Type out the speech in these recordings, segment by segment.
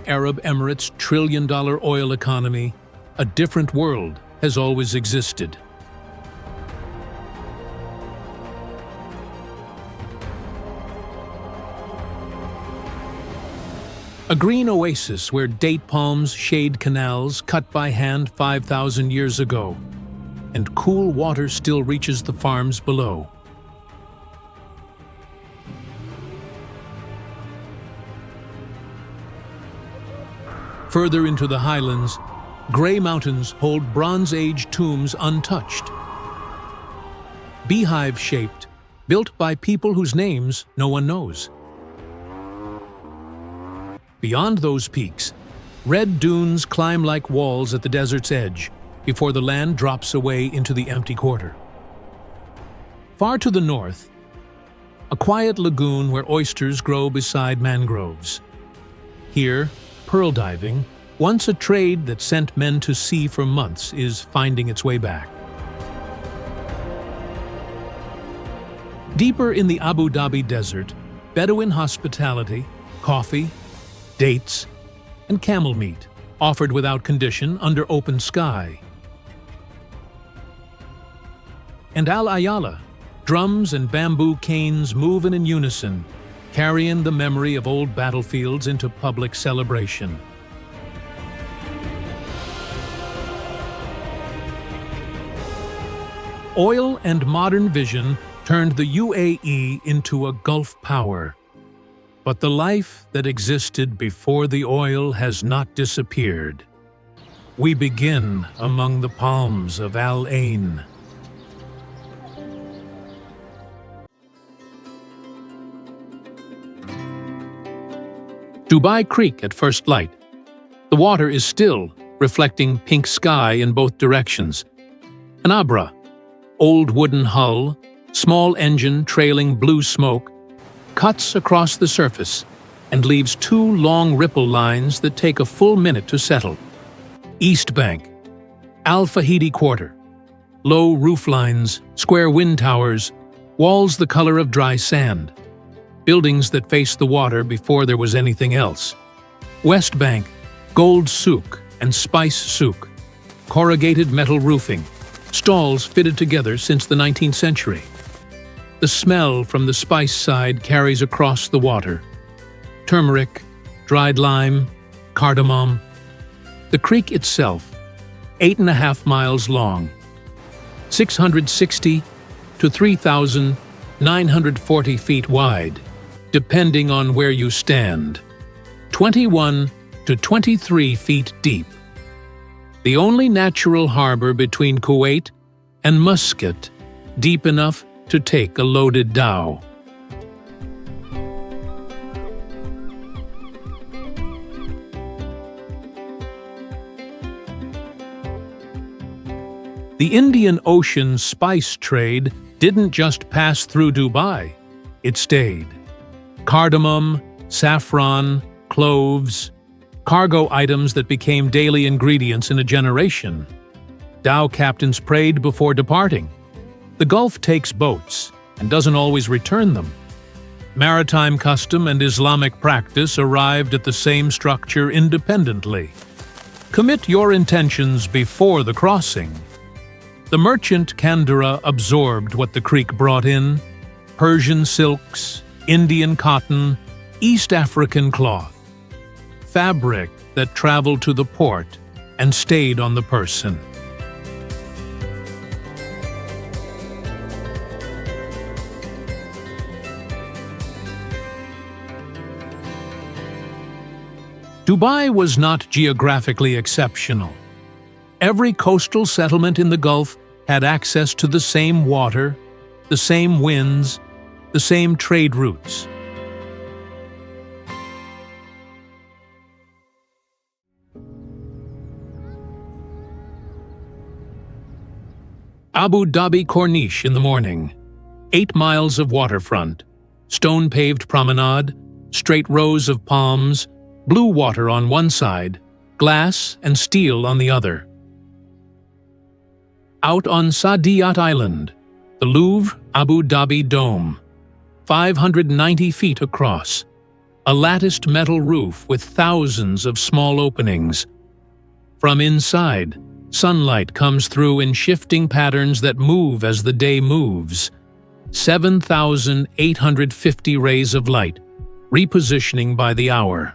Arab Emirates' trillion-dollar oil economy, a different world has always existed. A green oasis where date palms shade canals cut by hand 5,000 years ago, and cool water still reaches the farms below. Further into the highlands, gray mountains hold Bronze Age tombs untouched. Beehive-shaped, built by people whose names no one knows. Beyond those peaks, red dunes climb like walls at the desert's edge before the land drops away into the empty quarter. Far to the north, a quiet lagoon where oysters grow beside mangroves. Here, pearl diving, once a trade that sent men to sea for months, is finding its way back. Deeper in the Abu Dhabi desert, Bedouin hospitality, coffee, dates, and camel meat, offered without condition under open sky. And Al Ayala, drums and bamboo canes move in unison, carrying the memory of old battlefields into public celebration. Oil and modern vision turned the UAE into a Gulf power. But the life that existed before the oil has not disappeared. We begin among the palms of Al Ain. Dubai Creek at first light. The water is still, reflecting pink sky in both directions. An Abra, old wooden hull, small engine trailing blue smoke, cuts across the surface and leaves two long ripple lines that take a full minute to settle. East Bank, Al Fahidi Quarter, low roof lines, square wind towers, walls the color of dry sand, buildings that face the water before there was anything else. West Bank, gold souk and spice souk, corrugated metal roofing, stalls fitted together since the 19th century. The smell from the spice side carries across the water. Turmeric, dried lime, cardamom. The creek itself, 8.5 miles long, 660 to 3,940 feet wide, depending on where you stand, 21 to 23 feet deep. The only natural harbor between Kuwait and Muscat, deep enough to take a loaded dhow. The Indian Ocean spice trade didn't just pass through Dubai, it stayed. Cardamom, saffron, cloves, cargo items that became daily ingredients in a generation. Dhow captains prayed before departing. The Gulf takes boats and doesn't always return them. Maritime custom and Islamic practice arrived at the same structure independently. Commit your intentions before the crossing. The merchant Kandura absorbed what the creek brought in: Persian silks, Indian cotton, East African cloth, fabric that traveled to the port and stayed on the person. Dubai was not geographically exceptional. Every coastal settlement in the Gulf had access to the same water, the same winds, the same trade routes. Abu Dhabi Corniche in the morning. 8 miles of waterfront, stone-paved promenade, straight rows of palms, blue water on one side, glass and steel on the other. Out on Saadiyat Island, the Louvre Abu Dhabi Dome, 590 feet across, a latticed metal roof with thousands of small openings. From inside, sunlight comes through in shifting patterns that move as the day moves. 7,850 rays of light, repositioning by the hour.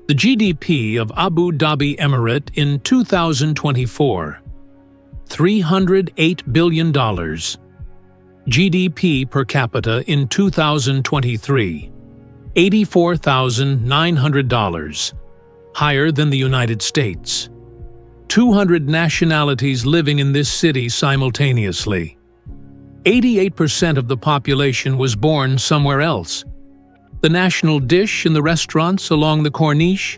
The GDP of Abu Dhabi Emirate in 2024, $308 billion. GDP per capita in 2023, $84,900, higher than the United States. 200 nationalities living in this city simultaneously. 88% of the population was born somewhere else. The national dish in the restaurants along the Corniche,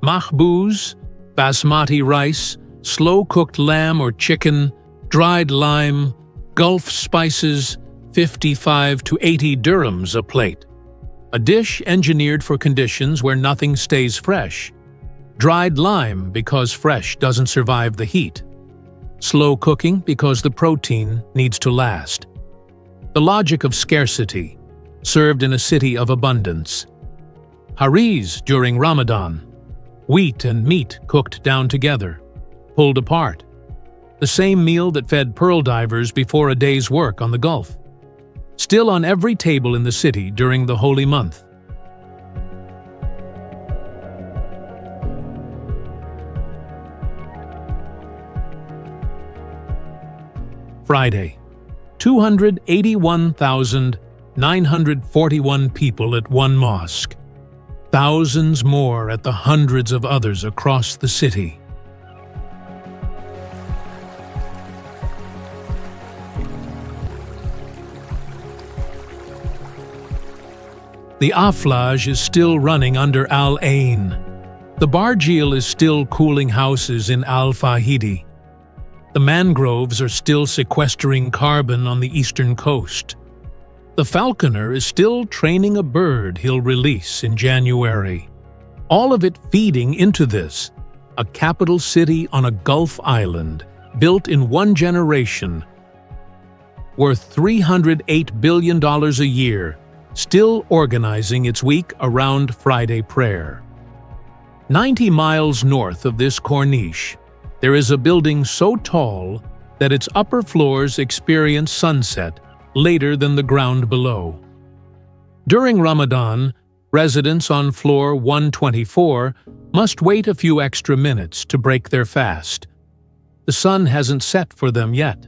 mahbouz, basmati rice, slow-cooked lamb or chicken, dried lime, Gulf spices, 55 to 80 dirhams a plate. A dish engineered for conditions where nothing stays fresh. Dried lime because fresh doesn't survive the heat. Slow cooking because the protein needs to last. The logic of scarcity, served in a city of abundance. Haris during Ramadan, wheat and meat cooked down together, pulled apart. The same meal that fed pearl divers before a day's work on the Gulf. Still on every table in the city during the holy month. Friday, 281,941 people at one mosque. Thousands more at the hundreds of others across the city. The Aflaj is still running under Al Ain. The Barjeel is still cooling houses in Al Fahidi. The mangroves are still sequestering carbon on the eastern coast. The falconer is still training a bird he'll release in January. All of it feeding into this, a capital city on a Gulf island, built in one generation, worth $308 billion a year, still organizing its week around Friday prayer. 90 miles north of this Corniche, there is a building so tall that its upper floors experience sunset later than the ground below. During Ramadan, residents on floor 124 must wait a few extra minutes to break their fast. The sun hasn't set for them yet.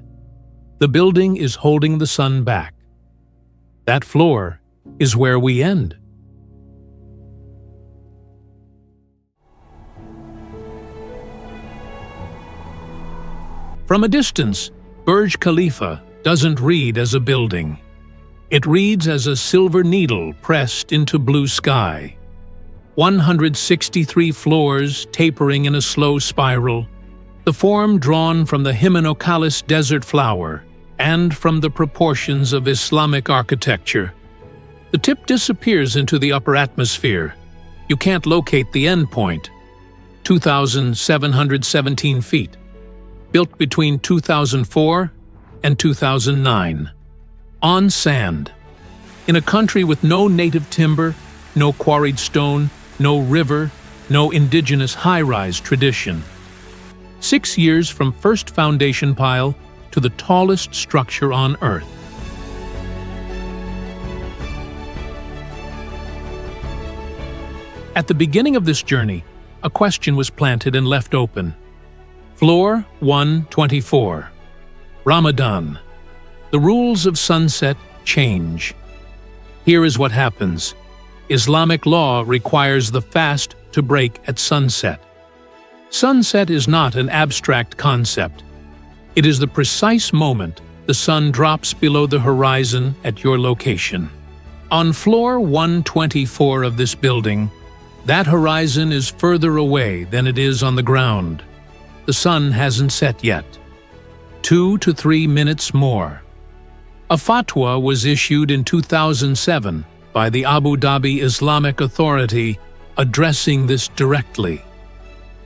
The building is holding the sun back. That floor is where we end. From a distance, Burj Khalifa doesn't read as a building. It reads as a silver needle pressed into blue sky. 163 floors tapering in a slow spiral, the form drawn from the Hymenocalis desert flower and from the proportions of Islamic architecture. The tip disappears into the upper atmosphere. You can't locate the end point. 2,717 feet. Built between 2004 and 2009. On sand. In a country with no native timber, no quarried stone, no river, no indigenous high-rise tradition. 6 years from first foundation pile to the tallest structure on Earth. At the beginning of this journey, a question was planted and left open. Floor 124. Ramadan. The rules of sunset change. Here is what happens. Islamic law requires the fast to break at sunset. Sunset is not an abstract concept. It is the precise moment the sun drops below the horizon at your location. On floor 124 of this building, that horizon is further away than it is on the ground. The sun hasn't set yet. 2 to 3 minutes more. A fatwa was issued in 2007 by the Abu Dhabi Islamic Authority addressing this directly.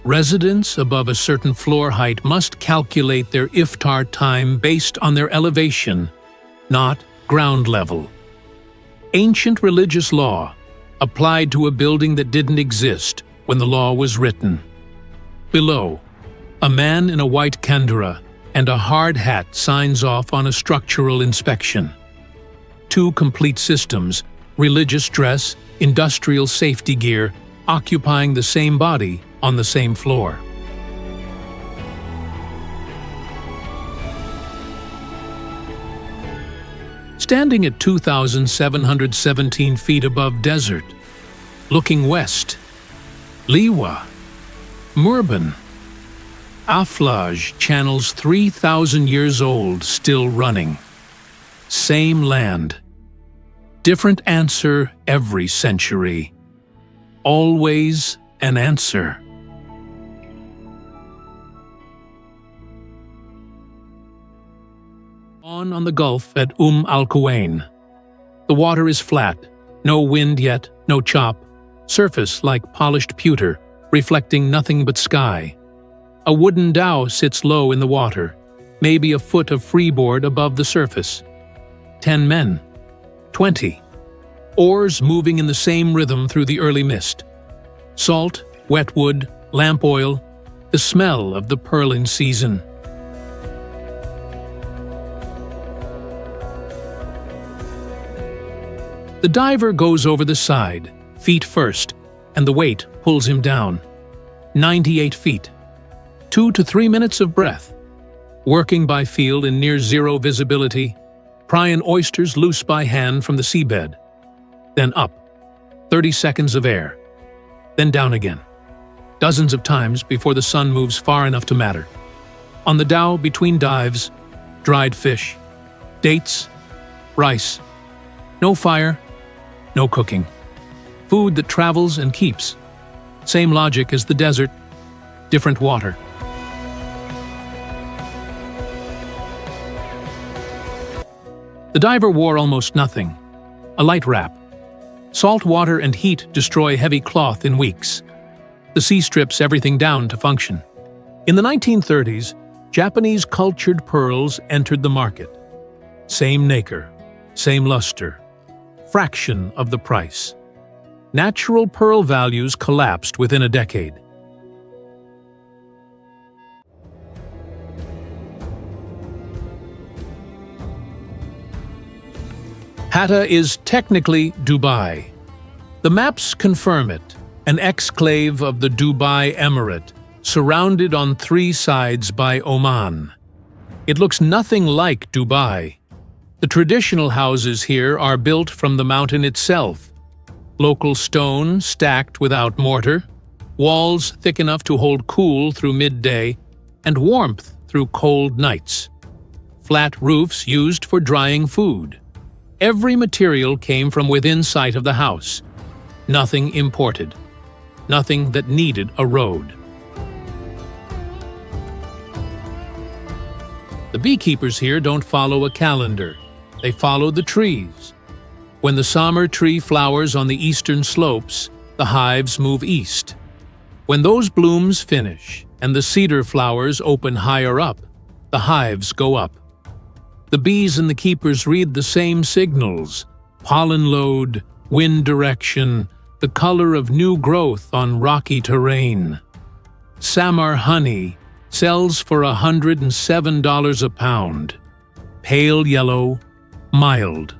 Residents above a certain floor height must calculate their iftar time based on their elevation, not ground level. Ancient religious law applied to a building that didn't exist when the law was written. Below, a man in a white kandura and a hard hat signs off on a structural inspection. Two complete systems, religious dress, industrial safety gear, occupying the same body on the same floor. Standing at 2,717 feet above desert, looking west, Liwa, Murban, Aflaj channels 3,000 years old, still running. Same land. Different answer every century. Always an answer. On the Gulf at Al Quwain. The water is flat, no wind yet, no chop, surface like polished pewter, reflecting nothing but sky. A wooden dhow sits low in the water, maybe a foot of freeboard above the surface. 10 men. 20. Oars moving in the same rhythm through the early mist. Salt, wet wood, lamp oil, the smell of the pearling season. The diver goes over the side, feet first, and the weight pulls him down. 98 feet. 2 to 3 minutes of breath. Working by feel in near zero visibility, prying oysters loose by hand from the seabed. Then up. 30 seconds of air. Then down again. Dozens of times before the sun moves far enough to matter. On the dhow between dives, dried fish, dates, rice. No fire, no cooking. Food that travels and keeps. Same logic as the desert, different water. The diver wore almost nothing. A light wrap. Salt water and heat destroy heavy cloth in weeks. The sea strips everything down to function. In the 1930s, Japanese cultured pearls entered the market. Same nacre, same luster, fraction of the price. Natural pearl values collapsed within a decade. Hatta is technically Dubai. The maps confirm it, an exclave of the Dubai Emirate, surrounded on 3 sides by Oman. It looks nothing like Dubai. The traditional houses here are built from the mountain itself. Local stone stacked without mortar, walls thick enough to hold cool through midday, and warmth through cold nights. Flat roofs used for drying food. Every material came from within sight of the house. Nothing imported. Nothing that needed a road. The beekeepers here don't follow a calendar. They follow the trees. When the summer tree flowers on the eastern slopes, the hives move east. When those blooms finish and the cedar flowers open higher up, the hives go up. The bees and the keepers read the same signals: pollen load, wind direction, the color of new growth on rocky terrain. Samar honey sells for $107 a pound. Pale yellow, mild,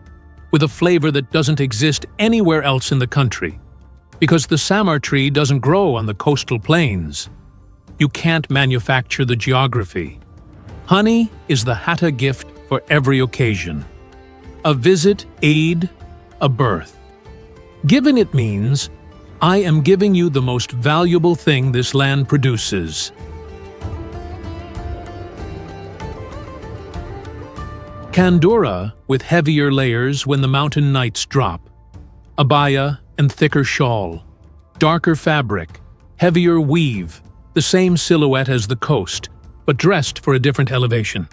with a flavor that doesn't exist anywhere else in the country, because the samar tree doesn't grow on the coastal plains. You can't manufacture the geography. Honey is the Hatta gift for every occasion. A visit, Eid, a birth. Given it means, I am giving you the most valuable thing this land produces. Kandura with heavier layers when the mountain nights drop. Abaya and thicker shawl. Darker fabric, heavier weave, the same silhouette as the coast, but dressed for a different elevation.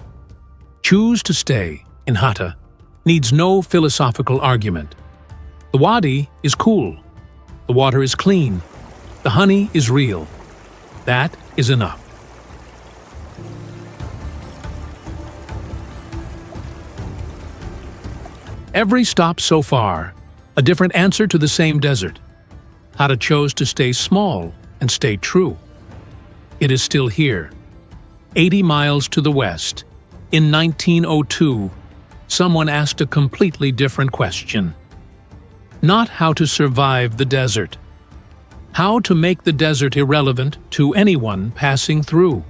Choose to stay in Hatta needs no philosophical argument. The wadi is cool. The water is clean. The honey is real. That is enough. Every stop so far, a different answer to the same desert. Hada chose to stay small and stay true. It is still here. 80 miles to the west, in 1902, someone asked a completely different question. Not how to survive the desert. How to make the desert irrelevant to anyone passing through.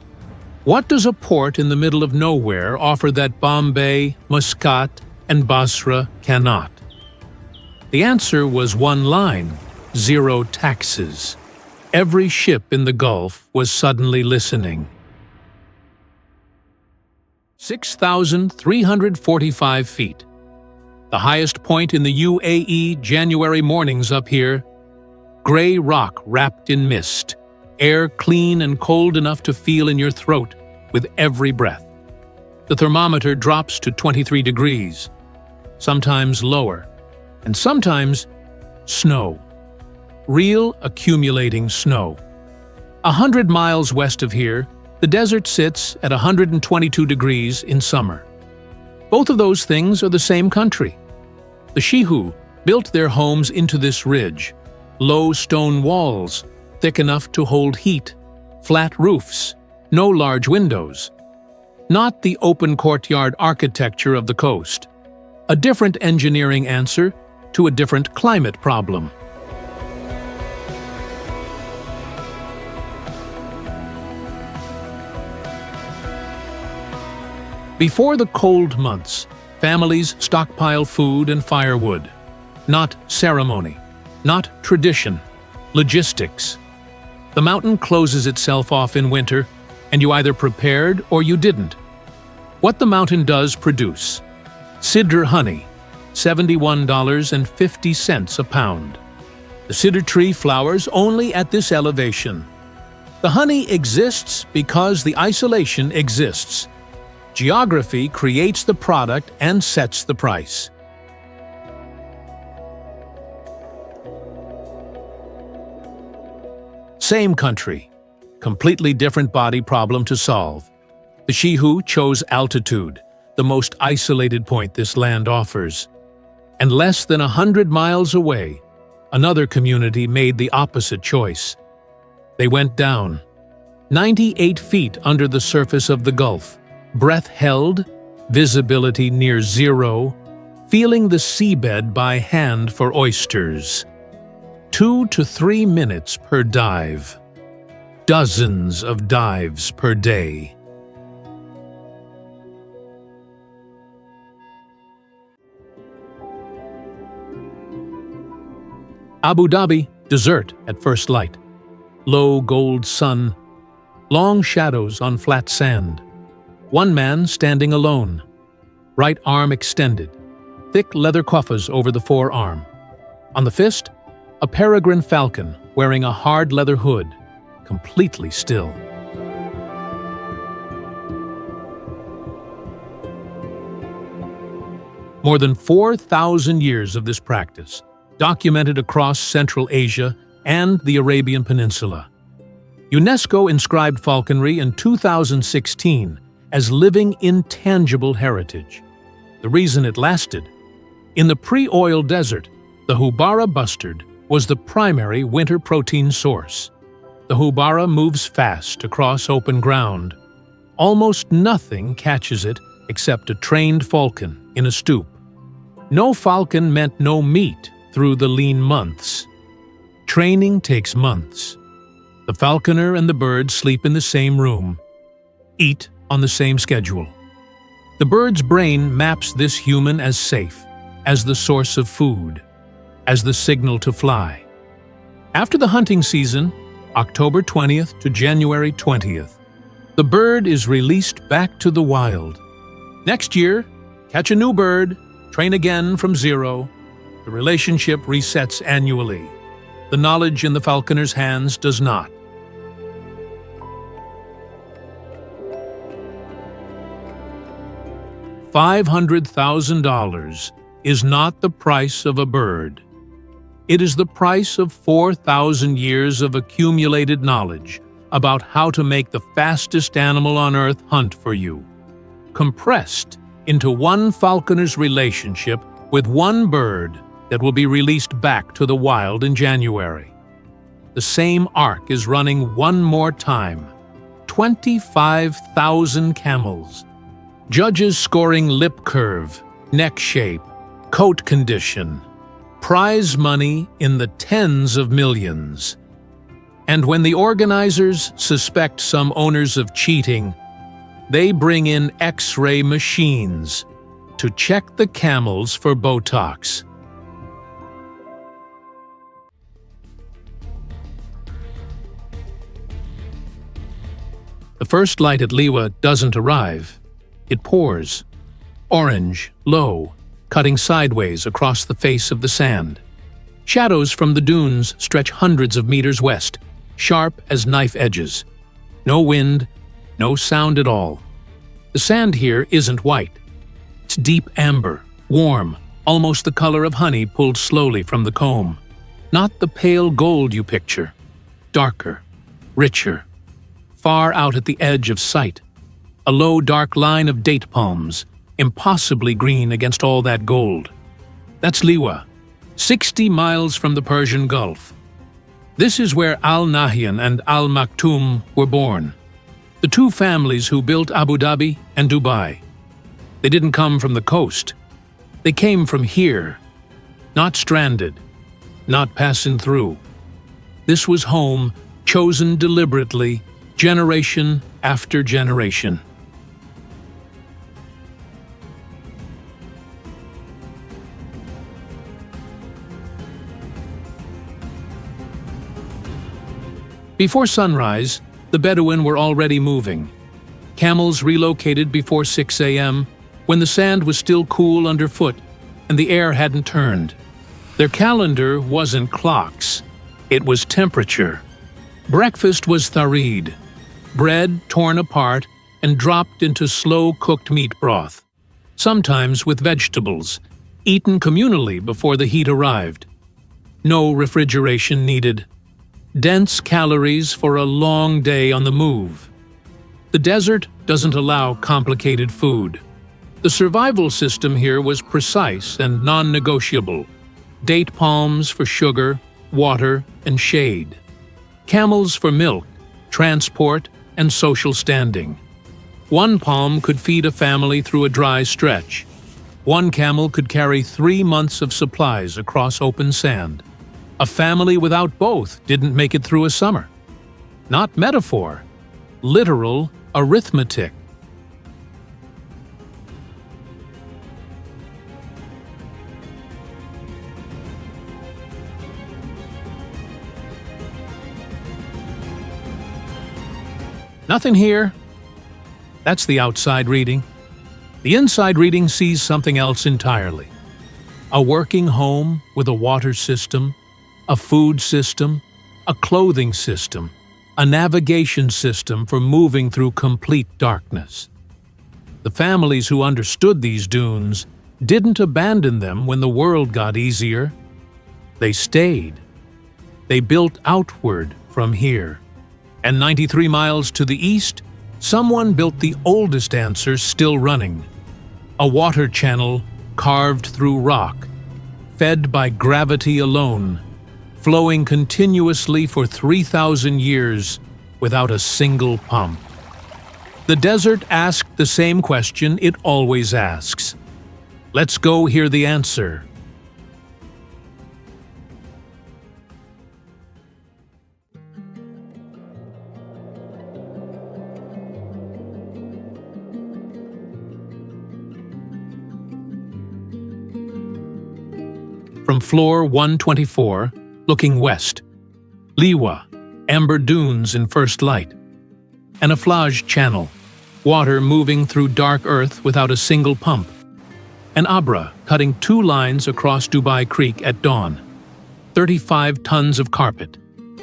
What does a port in the middle of nowhere offer that Bombay, Muscat, and Basra cannot? The answer was one line: zero taxes. Every ship in the Gulf was suddenly listening. 6,345 feet. The highest point in the UAE January mornings up here. Gray rock wrapped in mist. Air clean and cold enough to feel in your throat with every breath. The thermometer drops to 23 degrees. Sometimes lower, and sometimes snow. Real accumulating snow. 100 miles west of here, the desert sits at 122 degrees in summer. Both of those things are the same country. The Shihu built their homes into this ridge. Low stone walls, thick enough to hold heat. Flat roofs, no large windows. Not the open courtyard architecture of the coast. A different engineering answer to a different climate problem. Before the cold months, families stockpile food and firewood. Not ceremony, not tradition, logistics. The mountain closes itself off in winter, and you either prepared or you didn't. What the mountain does produce: Sidr honey, $71.50 a pound. The cedar tree flowers only at this elevation. The honey exists because the isolation exists. Geography creates the product and sets the price. Same country, completely different body problem to solve. The Shihu chose altitude, the most isolated point this land offers. And less than 100 miles away, another community made the opposite choice. They went down, 98 feet under the surface of the Gulf, breath held, visibility near zero, feeling the seabed by hand for oysters. 2 to 3 minutes per dive. Dozens of dives per day. Abu Dhabi, desert at first light. Low gold sun, long shadows on flat sand. One man standing alone, right arm extended, thick leather cuffs over the forearm. On the fist, a peregrine falcon wearing a hard leather hood, completely still. More than 4,000 years of this practice, documented across Central Asia and the Arabian Peninsula. UNESCO inscribed falconry in 2016 as living intangible heritage. The reason it lasted? In the pre-oil desert, the houbara bustard was the primary winter protein source. The houbara moves fast across open ground. Almost nothing catches it except a trained falcon in a stoop. No falcon meant no meat through the lean months. Training takes months. The falconer and the bird sleep in the same room, eat on the same schedule. The bird's brain maps this human as safe, as the source of food, as the signal to fly. After the hunting season, October 20th to January 20th, the bird is released back to the wild. Next year, catch a new bird, train again from zero. The relationship resets annually. The knowledge in the falconer's hands does not. $500,000 is not the price of a bird. It is the price of 4,000 years of accumulated knowledge, about how to make the fastest animal on Earth hunt for you, compressed into one falconer's relationship with one bird that will be released back to the wild in January. The same arc is running one more time. 25,000 camels. Judges scoring lip curve, neck shape, coat condition. Prize money in the tens of millions. And when the organizers suspect some owners of cheating, they bring in X-ray machines to check the camels for Botox. The first light at Liwa doesn't arrive. It pours. Orange, low, cutting sideways across the face of the sand. Shadows from the dunes stretch hundreds of meters west, sharp as knife edges. No wind, no sound at all. The sand here isn't white. It's deep amber, warm, almost the color of honey pulled slowly from the comb. Not the pale gold you picture. Darker, richer, far out at the edge of sight. A low, dark line of date palms, impossibly green against all that gold. That's Liwa, 60 miles from the Persian Gulf. This is where Al Nahyan and Al Maktoum were born, the two families who built Abu Dhabi and Dubai. They didn't come from the coast. They came from here, not stranded, not passing through. This was home, chosen deliberately, generation after generation. Before sunrise, the Bedouin were already moving. Camels relocated before 6 a.m., when the sand was still cool underfoot and the air hadn't turned. Their calendar wasn't clocks, it was temperature. Breakfast was tharid, bread torn apart and dropped into slow-cooked meat broth, sometimes with vegetables, eaten communally before the heat arrived. No refrigeration needed. Dense calories for a long day on the move. The desert doesn't allow complicated food. The survival system here was precise and non-negotiable. Date palms for sugar, water, and shade. Camels for milk, transport, and social standing. One palm could feed a family through a dry stretch. One camel could carry 3 months of supplies across open sand. A family without both didn't make it through a summer. Not metaphor, literal arithmetic. Nothing here. That's the outside reading. The inside reading sees something else entirely. A working home with a water system, a food system, a clothing system, a navigation system for moving through complete darkness. The families who understood these dunes didn't abandon them when the world got easier. They stayed. They built outward from here. And 93 miles to the east, someone built the oldest answer still running. A water channel carved through rock, fed by gravity alone, flowing continuously for 3,000 years without a single pump. The desert asked the same question it always asks. Let's go hear the answer. From floor 124, looking west, Liwa, amber dunes in first light. An Aflaj channel, water moving through dark earth without a single pump. An Abra cutting 2 lines across Dubai Creek at dawn. 35 tons of carpet,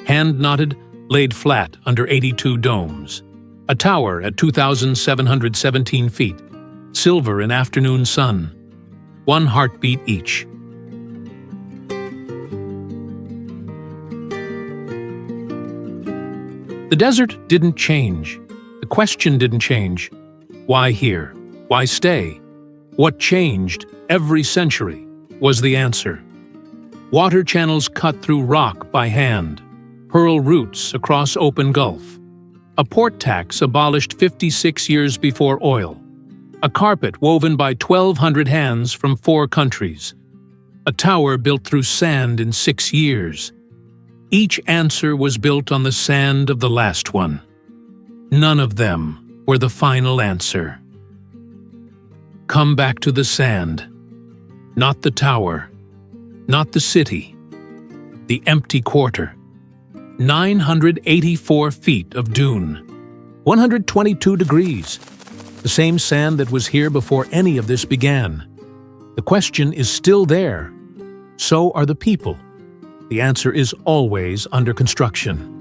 hand-knotted, laid flat under 82 domes. A tower at 2,717 feet, silver in afternoon sun. 1 heartbeat each. The desert didn't change. The question didn't change. Why here? Why stay? What changed every century was the answer. Water channels cut through rock by hand, pearl routes across open gulf. A port tax abolished 56 years before oil. A carpet woven by 1,200 hands from 4 countries. A tower built through sand in 6 years. Each answer was built on the sand of the last one. None of them were the final answer. Come back to the sand. Not the tower. Not the city. The empty quarter. 984 feet of dune. 122 degrees. The same sand that was here before any of this began. The question is still there. So are the people. The answer is always under construction.